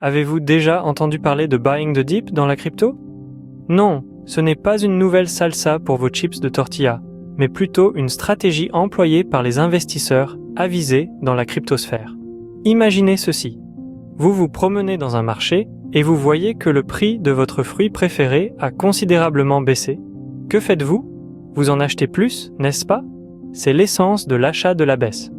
Avez-vous déjà entendu parler de buying the dip dans la crypto? Non, ce n'est pas une nouvelle salsa pour vos chips de tortilla, mais plutôt une stratégie employée par les investisseurs avisés dans la cryptosphère. Imaginez ceci. Vous vous promenez dans un marché et vous voyez que le prix de votre fruit préféré a considérablement baissé. Que faites-vous? Vous en achetez plus, n'est-ce pas? C'est l'essence de l'achat de la baisse.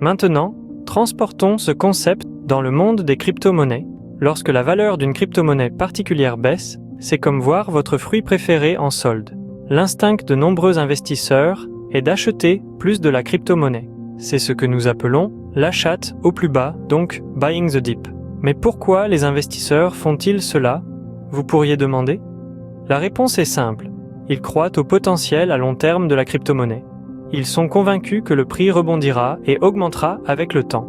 Maintenant, transportons ce concept dans le monde des crypto-monnaies. Lorsque la valeur d'une crypto-monnaie particulière baisse, c'est comme voir votre fruit préféré en solde. L'instinct de nombreux investisseurs est d'acheter plus de la crypto-monnaie. C'est ce que nous appelons l'achat au plus bas, donc buying the dip. Mais pourquoi les investisseurs font-ils cela? Vous pourriez demander. La réponse est simple. Ils croient au potentiel à long terme de la crypto-monnaie. Ils sont convaincus que le prix rebondira et augmentera avec le temps.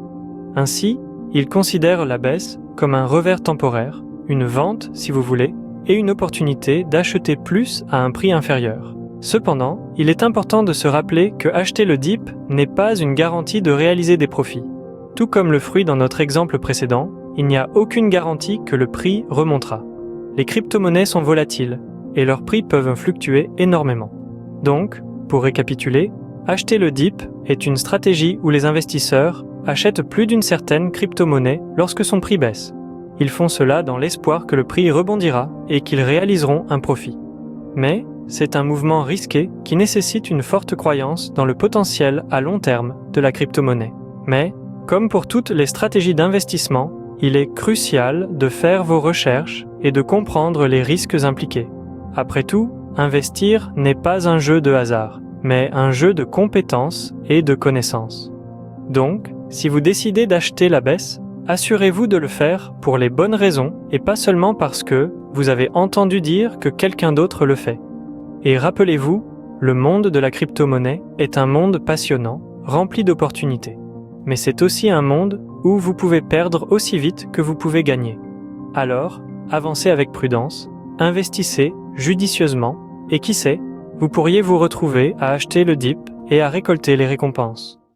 Ainsi, ils considèrent la baisse comme un revers temporaire, une vente si vous voulez, et une opportunité d'acheter plus à un prix inférieur. Cependant, il est important de se rappeler que acheter le dip n'est pas une garantie de réaliser des profits. Tout comme le fruit dans notre exemple précédent, il n'y a aucune garantie que le prix remontera. Les crypto-monnaies sont volatiles et leurs prix peuvent fluctuer énormément. Donc, pour récapituler, acheter le dip est une stratégie où les investisseurs achètent plus d'une certaine crypto-monnaie lorsque son prix baisse. Ils font cela dans l'espoir que le prix rebondira et qu'ils réaliseront un profit. Mais c'est un mouvement risqué qui nécessite une forte croyance dans le potentiel à long terme de la crypto-monnaie. Mais, comme pour toutes les stratégies d'investissement, il est crucial de faire vos recherches et de comprendre les risques impliqués. Après tout, investir n'est pas un jeu de hasard, mais un jeu de compétences et de connaissances. Donc, si vous décidez d'acheter la baisse, assurez-vous de le faire pour les bonnes raisons et pas seulement parce que vous avez entendu dire que quelqu'un d'autre le fait. Et rappelez-vous, le monde de la crypto-monnaie est un monde passionnant, rempli d'opportunités. Mais c'est aussi un monde où vous pouvez perdre aussi vite que vous pouvez gagner. Alors, avancez avec prudence, investissez judicieusement et qui sait, vous pourriez vous retrouver à acheter le dip et à récolter les récompenses.